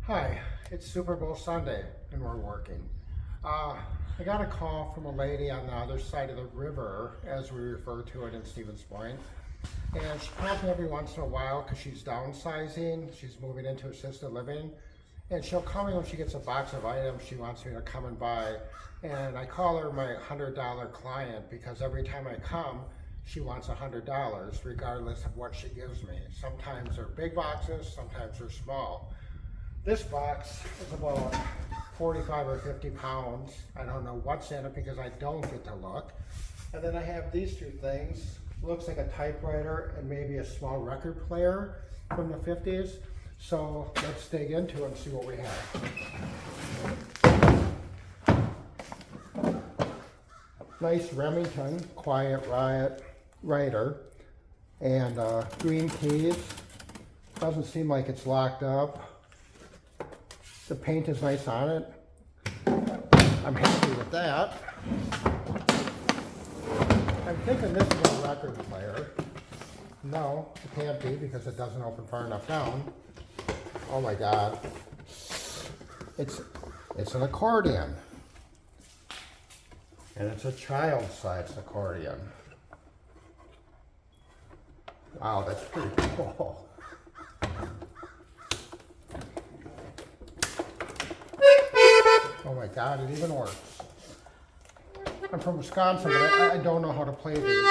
Hi, it's Super Bowl Sunday and we're working. I got a call from a lady on the other side of the river, as we refer to it in Stevens Point. And she calls me every once in a while because she's downsizing, she's moving into assisted living. And she'll call me when she gets a box of items she wants me to come and buy. And I call her my $100 client because every time I come, she wants $100 regardless of what she gives me. Sometimes they're big boxes, sometimes they're small. This box is about 45 or 50 pounds. I don't know what's in it because I don't get to look. And then I have these two things. Looks like a typewriter and maybe a small record player from the 50s. So let's dig into it and see what we have. Nice Remington Quiet Riot Writer and green keys. Doesn't seem like it's locked up. The paint is nice on it. I'm happy with that. I'm thinking this is a record player. No, it can't be because it doesn't open far enough down. Oh my God. It's an accordion. And it's a child-sized accordion. Wow, that's pretty cool. Oh my God, it even works. I'm from Wisconsin, but I don't know how to play these.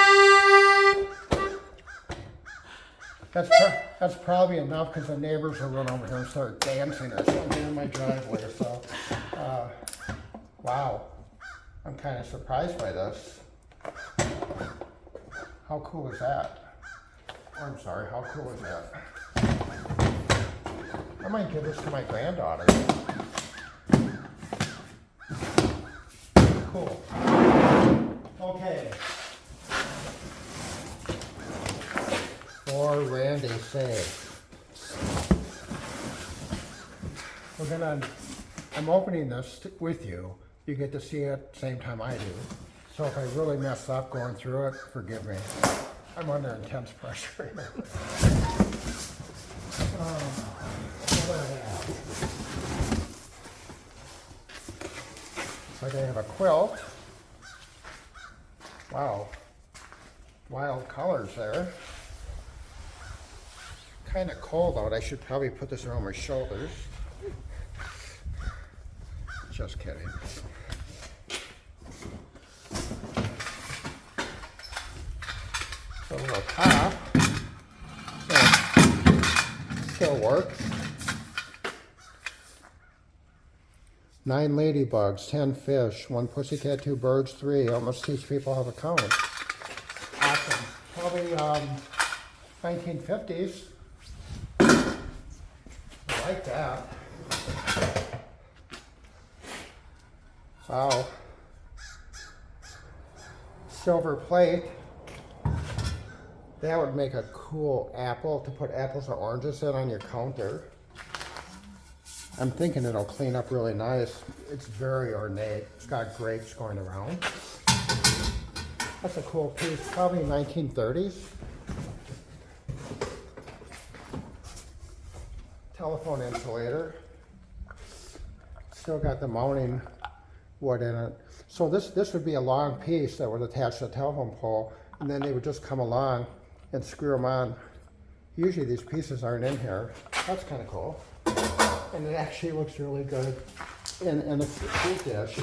That's probably enough because the neighbors will run over here and start dancing or something in my driveway. So, wow, I'm kind of surprised by this. How cool is that? Oh, I'm sorry, how cool is that? I might give this to my granddaughter. Cool. Okay. For Randy's sake. I'm opening this with you. You get to see it at the same time I do. So if I really mess up going through it, forgive me. I'm under intense pressure right now. What do I have? Like I have a quilt. Wow, wild colors there. Kind of cold out. I should probably put this around my shoulders. Just kidding. So a little top. Still works. 9 ladybugs, 10 fish, 1 pussycat, 2 birds, 3. Almost teach people how to count. Awesome. Probably 1950s. I like that. Wow. Silver plate. That would make a cool apple to put apples or oranges in on your counter. I'm thinking it'll clean up really nice. It's very ornate. It's got grapes going around. That's a cool piece, probably 1930s. Telephone insulator. Still got the mounting wood in it. So this would be a long piece that would attach to the telephone pole, and then they would just come along and screw them on. Usually these pieces aren't in here. That's kind of cool. And it actually looks really good in a fruit dish.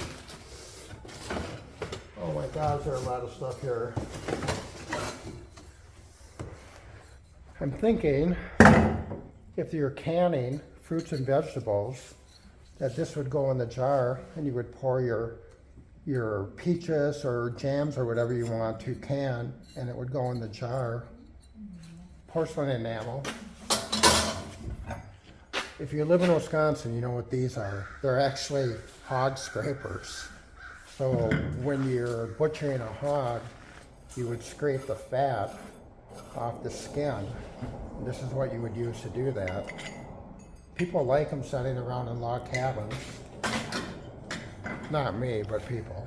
Oh my God, there's a lot of stuff here. I'm thinking if you're canning fruits and vegetables, that this would go in the jar and you would pour your peaches or jams or whatever you want to can, and it would go in the jar. Porcelain enamel. If you live in Wisconsin, you know what these are. They're actually hog scrapers. So when you're butchering a hog, you would scrape the fat off the skin. This is what you would use to do that. People like them sitting around in log cabins. Not me, but people.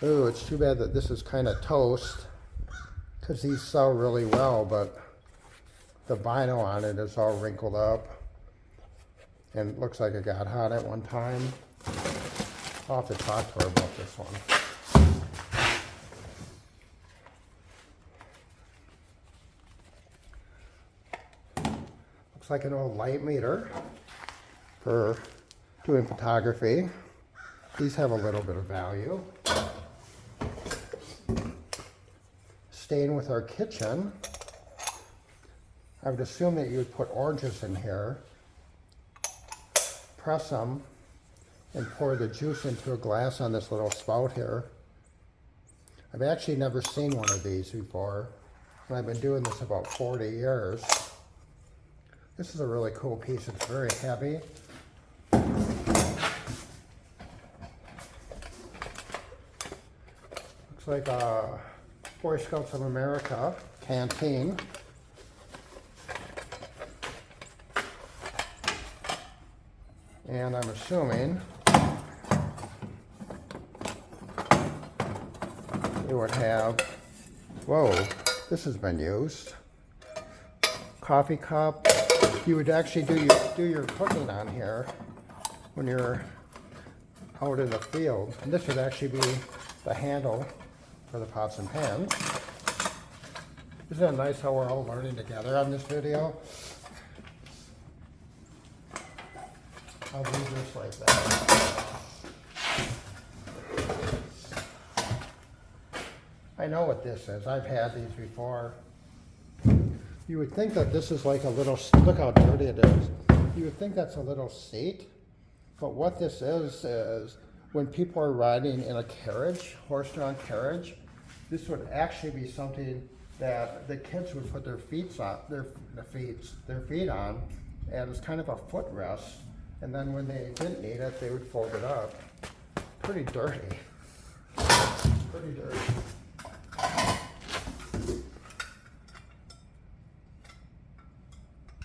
Ooh, it's too bad that this is kind of toast, because these sell really well, but the vinyl on it is all wrinkled up. And it looks like it got hot at one time. I'll have to talk to her about this one. Looks like an old light meter for doing photography. These have a little bit of value. Staying with our kitchen, I would assume that you would put oranges in here, press them, and pour the juice into a glass on this little spout here. I've actually never seen one of these before, and I've been doing this about 40 years. This is a really cool piece. It's very heavy. Looks like a Boy Scouts of America canteen. And I'm assuming it would have, whoa, this has been used. Coffee cup. You would actually do your cooking on here when you're out in the field. And this would actually be the handle for the pots and pans. Isn't it nice how we're all learning together on this video? I'll do this like that. I know what this is. I've had these before. You would think that this is like a little, look how dirty it is. You would think that's a little seat, but what this is when people are riding in a carriage, horse-drawn carriage, this would actually be something that the kids would put their feet on, their feet on, and it's kind of a footrest. And then when they didn't need it, they would fold it up. Pretty dirty. Pretty dirty.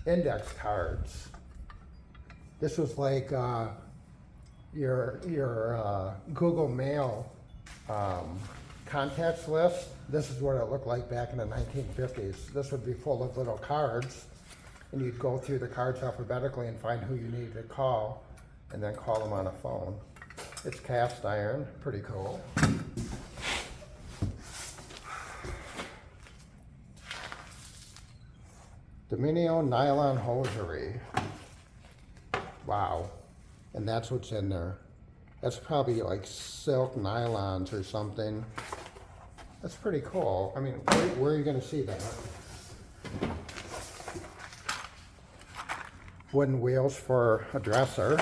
Index cards. This was like your Google Mail contacts list. This is what it looked like back in the 1950s. This would be full of little cards, and you'd go through the cards alphabetically and find who you needed to call, and then call them on a phone. It's cast iron, pretty cool. Dominio nylon hosiery. Wow. And that's what's in there. That's probably like silk nylons or something. That's pretty cool. I mean, where are you going to see that? Wooden wheels for a dresser.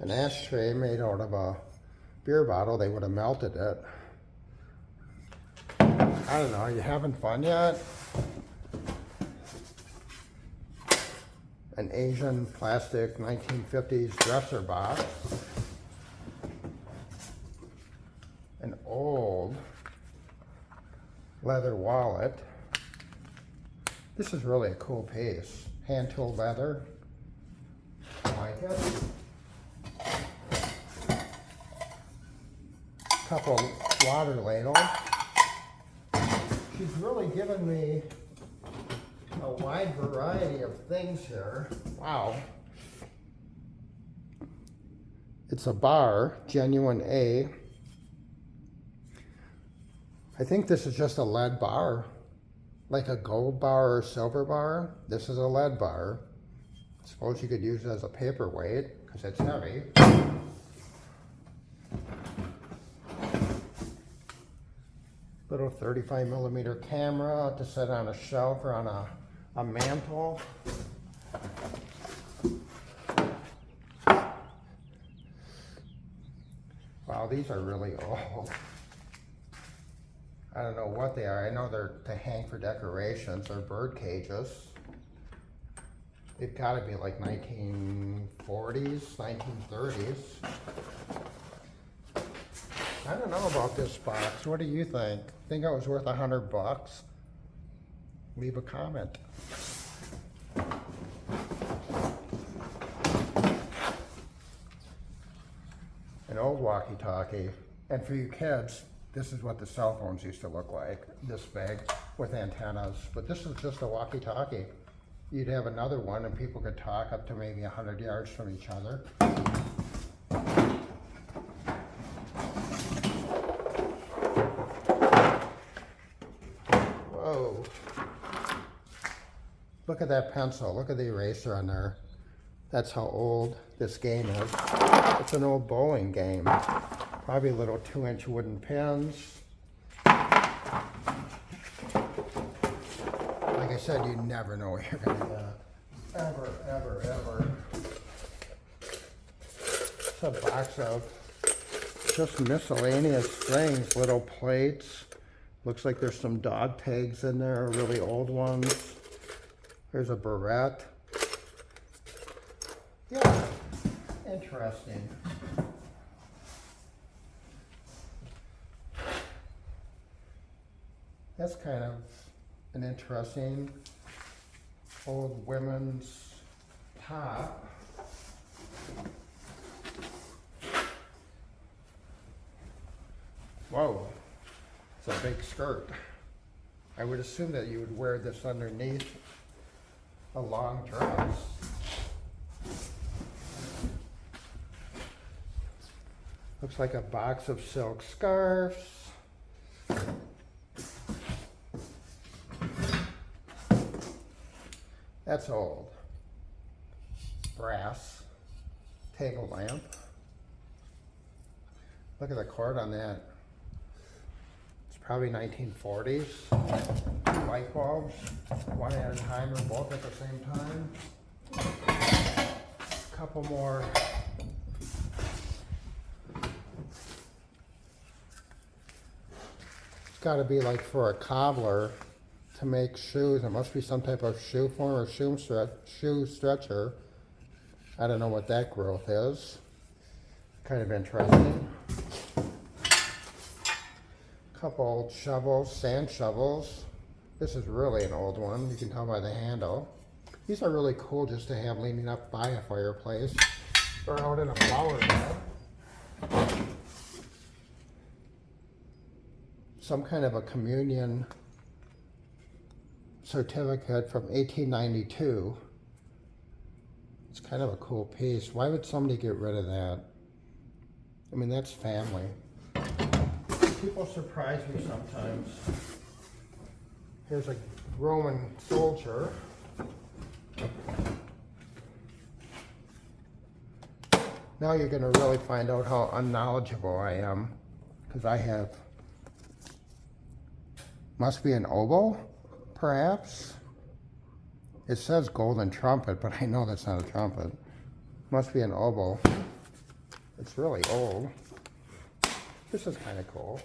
An ashtray made out of a beer bottle. They would have melted it. I don't know, are you having fun yet? An Asian plastic 1950s dresser box. An old leather wallet. This is really a cool piece. Hand tool leather. I like it. Couple water ladles. She's really given me a wide variety of things here. Wow. It's a bar, genuine A. I think this is just a lead bar, like a gold bar or silver bar. This is a lead bar. I suppose you could use it as a paperweight because it's heavy. Little 35mm camera to set on a shelf or on a mantle. Wow, these are really old. I don't know what they are. I know they're to hang for decorations. They're bird cages. They've got to be like 1940s, 1930s. I don't know about this box. What do you think? Think it was worth $100? Leave a comment. an old walkie-talkie. And for you kids, this is what the cell phones used to look like, this big with antennas. But this is just a walkie-talkie. You'd have another one and people could talk up to maybe 100 yards from each other. Whoa. Look at that pencil. Look at the eraser on there. That's how old this game is. It's an old bowling game. Probably little 2-inch wooden pins. Like I said, you never know what you're gonna get. Ever, ever, ever. It's a box of just miscellaneous things, little plates. Looks like there's some dog tags in there, really old ones. There's a barrette. Yeah, interesting. That's kind of an interesting old women's top. Whoa, it's a big skirt. I would assume that you would wear this underneath a long dress. Looks like a box of silk scarves. That's old. Brass table lamp. Look at the cord on that. It's probably 1940s. Light bulbs, one at a time or both at the same time. A couple more. It's got to be like for a cobbler to make shoes. It must be some type of shoe form or shoe stretcher. I don't know what that growth is. Kind of interesting. Couple old shovels, sand shovels. This is really an old one. You can tell by the handle. These are really cool just to have leaning up by a fireplace or out in a flower bed. Some kind of a communion certificate from 1892. It's kind of a cool piece. Why would somebody get rid of that? I mean, that's family. People surprise me sometimes. Here's a Roman soldier. Now you're going to really find out how unknowledgeable I am, because I have, must be an oboe, perhaps? It says golden trumpet, but I know that's not a trumpet. Must be an oboe. It's really old. This is kind of cool.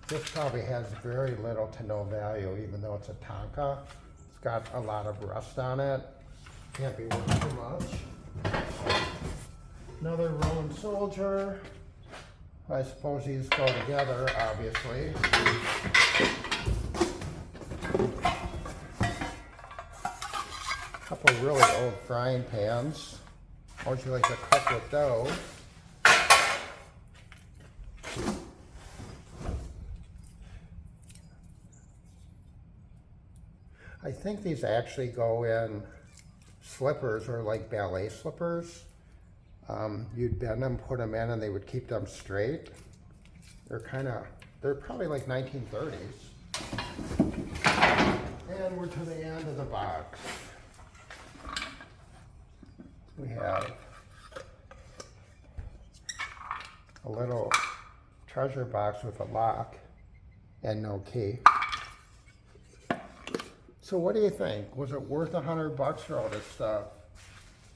This probably has very little to no value, even though it's a Tonka. It's got a lot of rust on it. Can't be worth too much. Another Roman soldier. I suppose these go together, obviously. Couple really old frying pans. How'd you like to cook with those? I think these actually go in slippers, or like ballet slippers. You'd bend them, put them in, and they would keep them straight. They're probably like 1930s. And we're to the end of the box. We have a little treasure box with a lock and no key. So what do you think? Was it worth $100 for all this stuff?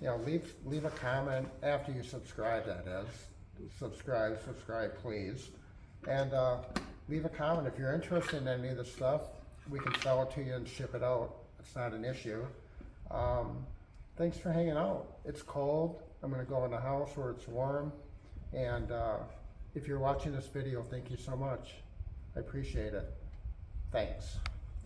You know, leave a comment after you subscribe, that is. Subscribe, please. And leave a comment if you're interested in any of this stuff. We can sell it to you and ship it out. It's not an issue. Thanks for hanging out. It's cold. I'm gonna go in the house where it's warm. And if you're watching this video, thank you so much. I appreciate it. Thanks.